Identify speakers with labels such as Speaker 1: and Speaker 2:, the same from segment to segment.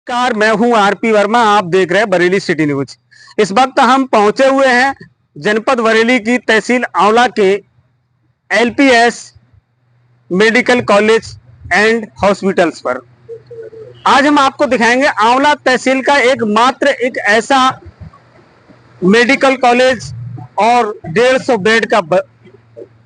Speaker 1: नमस्कार, मैं हूं आरपी वर्मा। आप देख रहे हैं बरेली सिटी न्यूज। इस वक्त हम पहुंचे हुए हैं जनपद बरेली की तहसील आंवला के LPS medical college and hospitals पर। आज हम आपको दिखाएंगे आंवला तहसील का एक ऐसा मेडिकल कॉलेज और 150 बेड का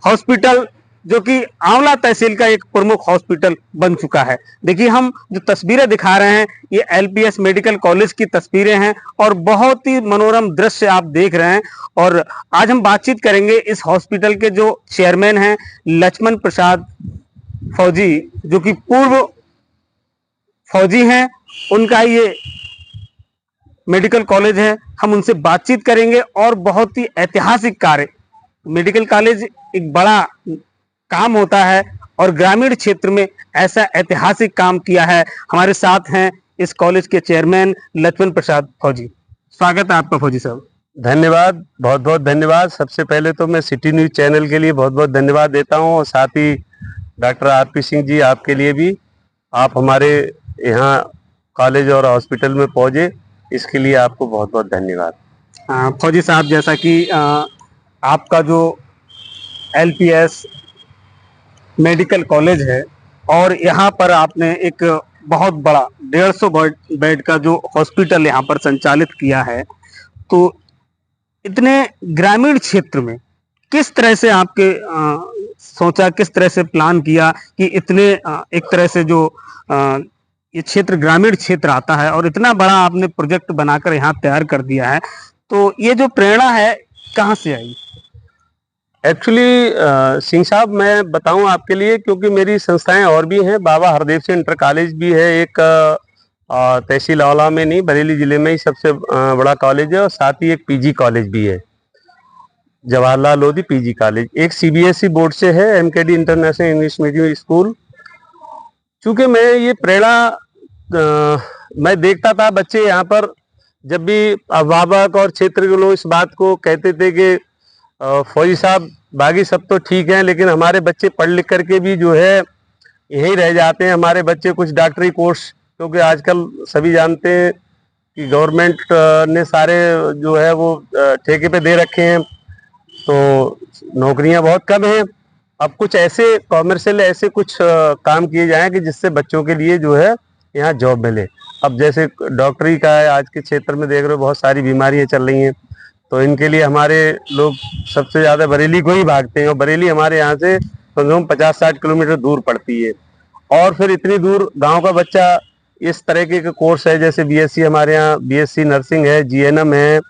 Speaker 1: हॉस्पिटल जो कि आंवला तहसील का एक प्रमुख हॉस्पिटल बन चुका है। देखिए, हम जो तस्वीरें दिखा रहे हैं ये एलपीएस मेडिकल कॉलेज की तस्वीरें हैं और बहुत ही मनोरम दृश्य आप देख रहे हैं। और आज हम बातचीत करेंगे इस हॉस्पिटल के जो चेयरमैन हैं लक्ष्मण प्रसाद फौजी, जो कि पूर्व फौजी हैं। उनका ये मेडिकल कॉलेज है, हम उनसे बातचीत करेंगे। और बहुत ही ऐतिहासिक कार्य, मेडिकल कॉलेज एक बड़ा काम होता है और ग्रामीण क्षेत्र में ऐसा ऐतिहासिक काम किया है। हमारे साथ हैं इस कॉलेज के चेयरमैन लक्ष्मण प्रसाद फौजी। स्वागत है आपका फौजी साहब।
Speaker 2: धन्यवाद, बहुत बहुत धन्यवाद। सबसे पहले तो मैं सिटी न्यूज चैनल के लिए बहुत बहुत धन्यवाद देता हूं और साथ ही डॉक्टर आरपी सिंह जी आपके लिए भी। आप हमारे यहाँ कॉलेज और हॉस्पिटल में पहुंचे, इसके लिए आपको बहुत बहुत धन्यवाद।
Speaker 1: फौजी साहब, जैसा कि आपका जो एलपीएस मेडिकल कॉलेज है और यहाँ पर आपने एक बहुत बड़ा 150 बेड का जो हॉस्पिटल यहाँ पर संचालित किया है, तो इतने ग्रामीण क्षेत्र में किस तरह से आपके सोचा, किस तरह से प्लान किया कि इतने एक तरह से जो ये क्षेत्र ग्रामीण क्षेत्र आता है और इतना बड़ा आपने प्रोजेक्ट बनाकर यहाँ तैयार कर दिया है, तो ये जो प्रेरणा है कहाँ से आई?
Speaker 2: एक्चुअली सिंह साहब, मैं बताऊं आपके लिए, क्योंकि मेरी संस्थाएं और भी हैं। बाबा हरदेव सिंह इंटर कॉलेज भी है, एक तहसील आंवला में नहीं, बरेली जिले में ही सबसे बड़ा कॉलेज है। और साथ ही एक पीजी कॉलेज भी है, जवाहरलाल लोधी पीजी कॉलेज। एक सीबीएसई बोर्ड से है, MKD international English medium school. चूंकि मैं ये प्रेरणा मैं देखता था, बच्चे यहाँ पर जब भी अभिभावक और क्षेत्र के लोग इस बात को कहते थे कि फौजी साहब बाकी सब तो ठीक है, लेकिन हमारे बच्चे पढ़ लिख करके भी जो है यहीं रह जाते हैं। हमारे बच्चे कुछ डॉक्टरी कोर्स, क्योंकि आजकल सभी जानते हैं कि गवर्नमेंट ने सारे जो है वो ठेके पे दे रखे हैं, तो नौकरियां बहुत कम हैं। अब कुछ ऐसे कॉमर्शियल ऐसे कुछ काम किए जाएं कि जिससे बच्चों के लिए जो है यहाँ जॉब मिले। अब जैसे डॉक्टरी का है, आज के क्षेत्र में देख रहे हो बहुत सारी बीमारियां चल रही हैं, तो इनके लिए हमारे लोग सबसे ज़्यादा बरेली को ही भागते हैं। और बरेली हमारे यहाँ से कम से कम 50-60 किलोमीटर दूर पड़ती है। और फिर इतनी दूर गांव का बच्चा इस तरह के कोर्स है, जैसे बीएससी हमारे यहाँ बीएससी नर्सिंग है, जीएनएम है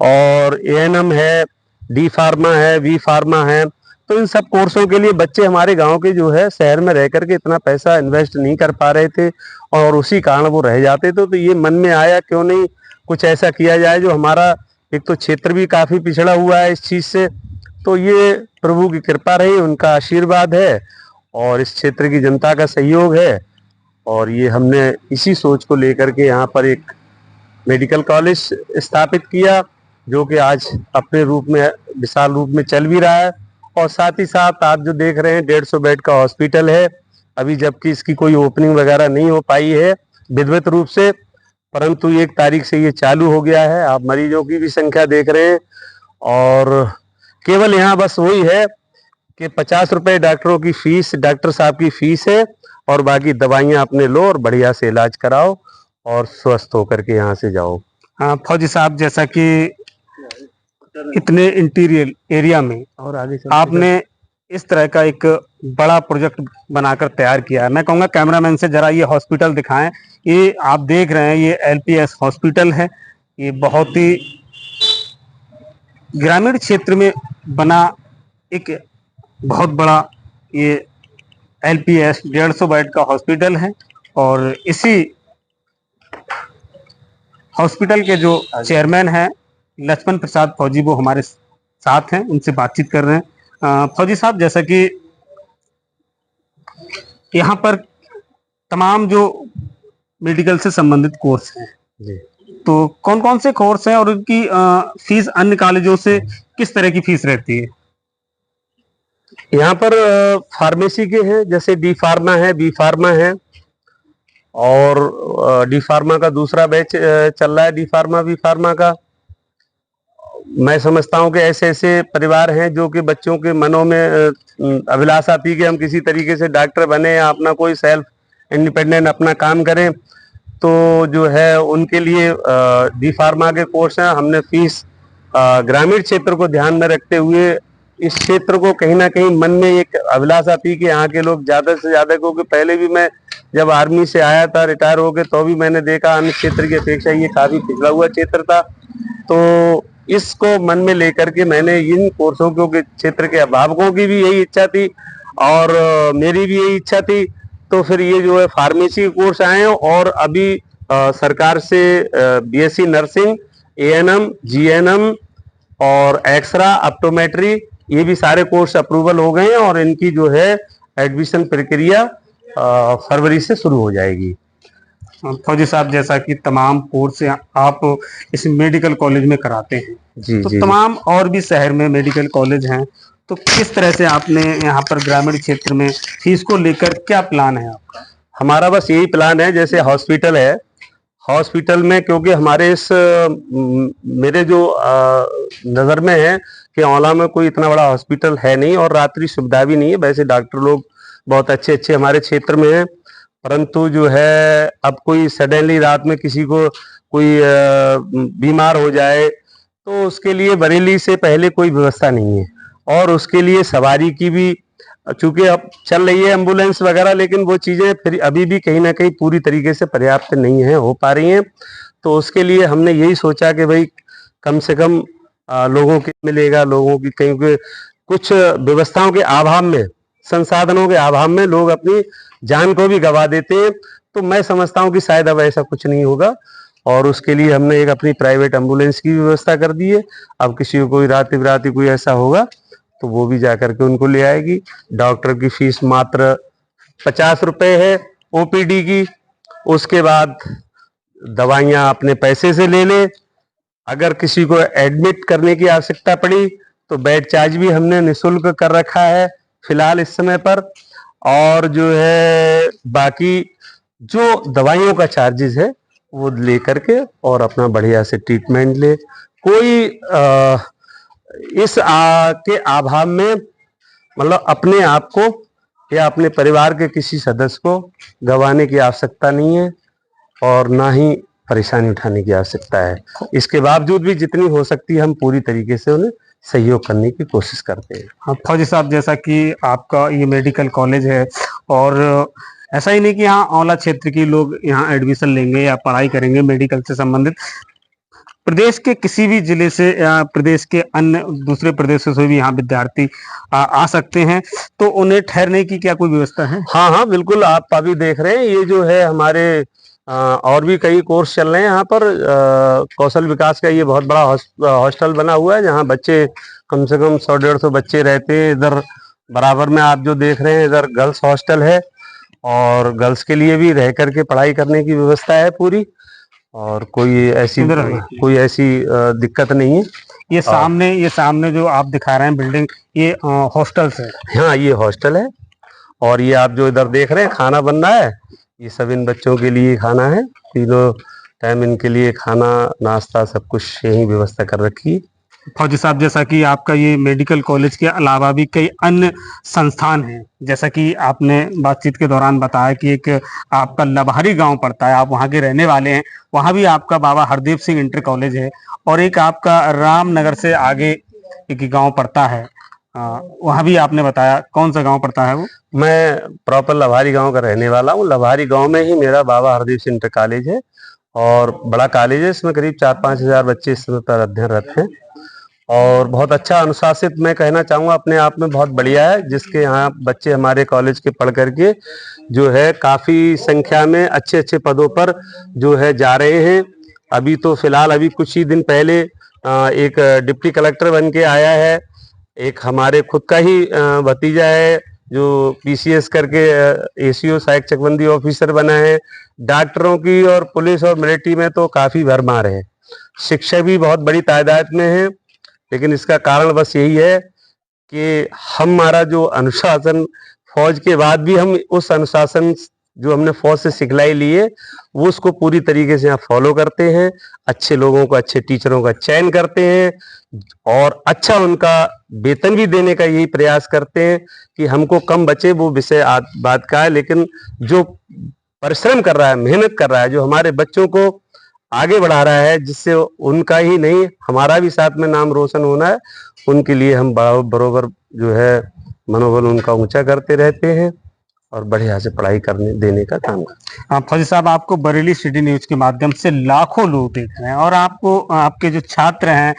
Speaker 2: और एएनएम है, डी फार्मा है, वी फार्मा है। तो इन सब कोर्सों के लिए बच्चे हमारे गांव के जो है शहर में रह करके इतना पैसा इन्वेस्ट नहीं कर पा रहे थे और उसी कारण वो रह जाते थे। तो ये मन में आया, क्यों नहीं कुछ ऐसा किया जाए जो हमारा, एक तो क्षेत्र भी काफी पिछड़ा हुआ है इस चीज से, तो ये प्रभु की कृपा रही, उनका आशीर्वाद है और इस क्षेत्र की जनता का सहयोग है। और ये हमने इसी सोच को लेकर के यहाँ पर एक मेडिकल कॉलेज स्थापित किया, जो कि आज अपने रूप में विशाल रूप में चल भी रहा है। और साथ ही साथ आप जो देख रहे हैं 150 बेड का हॉस्पिटल है अभी, जबकि इसकी कोई ओपनिंग वगैरह नहीं हो पाई है विधिवत रूप से, परंतु 1 तारीख से ये चालू हो गया है। आप मरीजों की भी संख्या देख रहे हैं और केवल यहाँ बस वही है कि 50 रुपए डॉक्टरों की फीस, डॉक्टर साहब की फीस है, और बाकी दवाइयाँ अपने लो और बढ़िया से इलाज कराओ और स्वस्थ होकर के यहाँ से जाओ।
Speaker 1: हाँ फौजी साहब, जैसा कि इतने इंटीरियर एरिया में और आगे आपने इस तरह का एक बड़ा प्रोजेक्ट बनाकर तैयार किया है, मैं कहूँगा कैमरामैन से जरा ये हॉस्पिटल दिखाएं। ये आप देख रहे हैं, ये एलपीएस हॉस्पिटल है। ये बहुत ही ग्रामीण क्षेत्र में बना एक बहुत बड़ा ये एलपीएस 150 बेड का हॉस्पिटल है। और इसी हॉस्पिटल के जो चेयरमैन हैं लक्ष्मण प्रसाद फौजी, वो हमारे साथ हैं, उनसे बातचीत कर रहे हैं। फौजी साहब, जैसा कि यहाँ पर तमाम जो मेडिकल से संबंधित कोर्स हैं, तो कौन कौन से कोर्स हैं और उनकी फीस अन्य कॉलेजों से किस तरह की फीस रहती है?
Speaker 2: यहाँ पर फार्मेसी के हैं, जैसे डी फार्मा है, बी फार्मा है, और डी फार्मा का दूसरा बैच चल रहा है, डी फार्मा बी फार्मा का। मैं समझता हूँ कि ऐसे ऐसे परिवार हैं जो कि बच्चों के मनों में अभिलाषा थी कि हम किसी तरीके से डॉक्टर बने या अपना कोई सेल्फ इंडिपेंडेंट अपना काम करें, तो जो है उनके लिए डी फार्मा के कोर्स हैं। हमने फीस ग्रामीण क्षेत्र को ध्यान में रखते हुए इस क्षेत्र को कहीं ना कहीं मन में एक अभिलाषा थी कि यहाँ के लोग ज्यादा से ज्यादा, क्योंकि पहले भी मैं जब आर्मी से आया था रिटायर हो गए तो भी मैंने देखा अन्य क्षेत्र की अपेक्षा ये काफी पिछड़ा हुआ क्षेत्र था। तो इसको मन में लेकर के मैंने इन कोर्सों के क्षेत्र के अभिभावकों की भी यही इच्छा थी और मेरी भी यही इच्छा थी। तो फिर ये जो है फार्मेसी कोर्स आए हैं और अभी सरकार से बीएससी नर्सिंग, एएनएम, जीएनएम और एक्सरा, ऑप्टोमेट्री, ये भी सारे कोर्स अप्रूवल हो गए हैं और इनकी जो है एडमिशन प्रक्रिया फरवरी से शुरू हो जाएगी।
Speaker 1: फौजी साहब, जैसा कि तमाम कोर्स आप इस मेडिकल कॉलेज में कराते हैं,
Speaker 2: जी
Speaker 1: तो
Speaker 2: जी
Speaker 1: तमाम और भी शहर में मेडिकल कॉलेज हैं, तो किस तरह से आपने यहाँ पर ग्रामीण क्षेत्र में फीस को लेकर क्या प्लान है आपका?
Speaker 2: हमारा बस यही प्लान है, जैसे हॉस्पिटल है, हॉस्पिटल में क्योंकि हमारे इस मेरे जो नज़र में है कि औला में कोई इतना बड़ा हॉस्पिटल है नहीं और रात्रि सुविधा भी नहीं है। वैसे डॉक्टर लोग बहुत अच्छे अच्छे हमारे क्षेत्र में हैं, परंतु जो है अब कोई सडनली रात में किसी को कोई बीमार हो जाए तो उसके लिए बरेली से पहले कोई व्यवस्था नहीं है और उसके लिए सवारी की भी चूंकि अब चल रही है एम्बुलेंस वगैरह, लेकिन वो चीज़ें फिर अभी भी कहीं ना कहीं पूरी तरीके से पर्याप्त नहीं है हो पा रही हैं। तो उसके लिए हमने यही सोचा कि भाई कम से कम लोगों के मिलेगा, लोगों की कहीं कुछ व्यवस्थाओं के अभाव में, संसाधनों के अभाव में लोग अपनी जान को भी गंवा देते हैं। तो मैं समझता हूँ कि शायद अब ऐसा कुछ नहीं होगा और उसके लिए हमने एक अपनी प्राइवेट एम्बुलेंस की व्यवस्था कर दी है। अब किसी को कोई रात बिराती कोई ऐसा होगा तो वो भी जा करके उनको ले आएगी। डॉक्टर की फीस मात्र 50 रुपए है ओपीडी की। उसके बाद दवाइयाँ अपने पैसे से ले ले। अगर किसी को एडमिट करने की आवश्यकता पड़ी तो बेड चार्ज भी हमने निःशुल्क कर रखा है फिलहाल इस समय पर। और जो है बाकी जो दवाइयों का चार्जेस है वो ले करके और अपना बढ़िया से ट्रीटमेंट ले। कोई इस के अभाव में मतलब अपने आप को या अपने परिवार के किसी सदस्य को गंवाने की आवश्यकता नहीं है और ना ही परेशानी उठाने की आवश्यकता है। इसके बावजूद भी जितनी हो सकती है हम पूरी तरीके से उन्हें सहयोग करने की कोशिश करते हैं।
Speaker 1: हाँ फौजी साहब, जैसा कि आपका ये मेडिकल कॉलेज है और ऐसा ही नहीं कि यहाँ औला क्षेत्र के लोग यहाँ एडमिशन लेंगे या पढ़ाई करेंगे मेडिकल से संबंधित, प्रदेश के किसी भी जिले से या प्रदेश के अन्य दूसरे प्रदेशों से भी यहाँ विद्यार्थी आ सकते हैं, तो उन्हें ठहरने की क्या कोई व्यवस्था है?
Speaker 2: हाँ हाँ बिल्कुल, आप अभी देख रहे हैं ये जो है हमारे और भी कई कोर्स चल रहे हैं यहाँ पर। कौशल विकास का ये बहुत बड़ा हॉस्टल बना हुआ है जहाँ बच्चे कम से कम 100-150 बच्चे रहते हैं। इधर बराबर में आप जो देख रहे हैं इधर गर्ल्स हॉस्टल है और गर्ल्स के लिए भी रह करके पढ़ाई करने की व्यवस्था है पूरी और कोई ऐसी दिक्कत नहीं है।
Speaker 1: ये सामने जो आप दिखा रहे हैं बिल्डिंग, ये हॉस्टल्स है?
Speaker 2: हाँ ये हॉस्टल है और ये आप जो इधर देख रहे हैं खाना बन रहा है, ये सब इन बच्चों के लिए खाना है। तीनों टाइम इनके लिए खाना नाश्ता सब कुछ यही व्यवस्था कर रखी है।
Speaker 1: फौजी साहब, जैसा कि आपका ये मेडिकल कॉलेज के अलावा भी कई अन्य संस्थान हैं, जैसा कि आपने बातचीत के दौरान बताया कि एक आपका लबहरी गांव पड़ता है, आप वहां के रहने वाले हैं, वहां भी आपका बाबा हरदेव सिंह इंटर कॉलेज है और एक आपका रामनगर से आगे एक गांव पड़ता है, वहां भी आपने बताया। कौन सा गांव पड़ता है वो?
Speaker 2: मैं प्रॉपर लबहरी गांव का रहने वाला हूँ। लबहरी गांव में ही मेरा बाबा हरदेव सिंह इंटर कॉलेज है और बड़ा कॉलेज है। इसमें करीब 4-5 हजार बच्चे इस समय पर अध्ययनरत हैं और बहुत अच्छा अनुशासित मैं कहना चाहूँगा, अपने आप में बहुत बढ़िया है। जिसके यहाँ बच्चे हमारे कॉलेज के पढ़ करके जो है काफ़ी संख्या में अच्छे अच्छे पदों पर जो है जा रहे हैं। अभी तो फिलहाल अभी कुछ ही दिन पहले एक डिप्टी कलेक्टर बन के आया है। एक हमारे खुद का ही भतीजा है जो पीसीएस करके एसीओ सहायक चकबंदी ऑफिसर बना है। डॉक्टरों की और पुलिस और मिलिट्री में तो काफ़ी भरमार है। शिक्षक भी बहुत बड़ी तादाद में है, लेकिन इसका कारण बस यही है कि हमारा जो अनुशासन, फौज के बाद भी हम उस अनुशासन जो हमने फौज से सिखलाई ली है वो उसको पूरी तरीके से यहाँ फॉलो करते हैं, अच्छे लोगों को, अच्छे टीचरों का चयन करते हैं और अच्छा उनका वेतन भी देने का यही प्रयास करते हैं कि हमको कम बचे, वो विषय बात का है, लेकिन जो परिश्रम कर रहा है, मेहनत कर रहा है, जो हमारे बच्चों को आगे बढ़ा रहा है, जिससे उनका ही नहीं हमारा भी साथ में नाम रोशन होना है, उनके लिए हम बरोबर जो है मनोबल उनका ऊंचा करते रहते हैं और बढ़िया से पढ़ाई करने देने का काम करते हैं।
Speaker 1: फौजी साहब, आपको बरेली सिटी न्यूज के माध्यम से लाखों लोग देख रहे हैं और आपको आपके जो छात्र हैं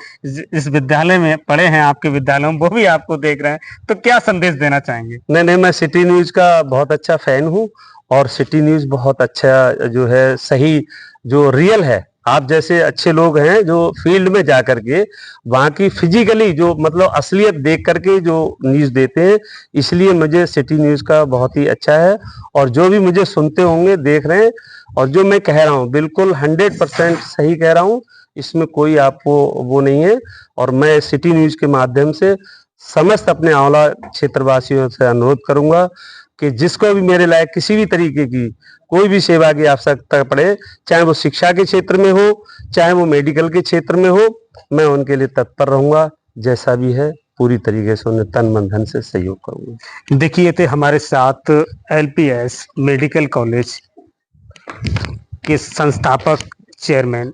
Speaker 1: इस विद्यालय में पढ़े हैं, आपके विद्यालयों में, वो भी आपको देख रहे हैं, तो क्या संदेश देना चाहेंगे?
Speaker 2: नहीं, मैं सिटी न्यूज का बहुत अच्छा फैन हूँ और सिटी न्यूज बहुत अच्छा जो है, सही जो रियल है, आप जैसे अच्छे लोग हैं जो फील्ड में जा करके वहाँ की फिजिकली जो मतलब असलियत देख करके जो न्यूज़ देते हैं, इसलिए मुझे सिटी न्यूज़ का बहुत ही अच्छा है। और जो भी मुझे सुनते होंगे, देख रहे हैं, और जो मैं कह रहा हूँ बिल्कुल 100% सही कह रहा हूँ, इसमें कोई आपको वो नहीं है। और मैं सिटी न्यूज़ के माध्यम से समस्त अपने आंवला क्षेत्रवासियों से अनुरोध करूंगा कि जिसको भी मेरे लायक किसी भी तरीके की कोई भी सेवा की आवश्यकता पड़े, चाहे वो शिक्षा के क्षेत्र में हो, चाहे वो मेडिकल के क्षेत्र में हो, मैं उनके लिए तत्पर रहूंगा। जैसा भी है पूरी तरीके से उन्हें तन मन धन से सहयोग करूंगा।
Speaker 1: देखिए, थे हमारे साथ एलपीएस मेडिकल कॉलेज के संस्थापक चेयरमैन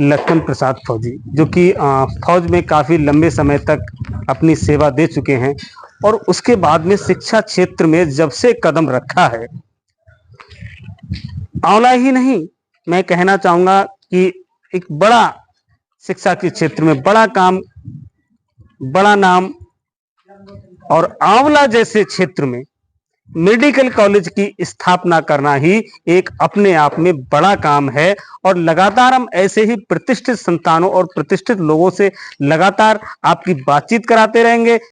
Speaker 1: लक्ष्मण प्रसाद फौजी, जो कि फौज में काफ़ी लंबे समय तक अपनी सेवा दे चुके हैं और उसके बाद में शिक्षा क्षेत्र में जब से कदम रखा है, आंवला ही नहीं, मैं कहना चाहूँगा कि एक बड़ा शिक्षा के क्षेत्र में बड़ा काम, बड़ा नाम, और आंवला जैसे क्षेत्र में मेडिकल कॉलेज की स्थापना करना ही एक अपने आप में बड़ा काम है। और लगातार हम ऐसे ही प्रतिष्ठित संस्थानों और प्रतिष्ठित लोगों से लगातार आपकी बातचीत कराते रहेंगे।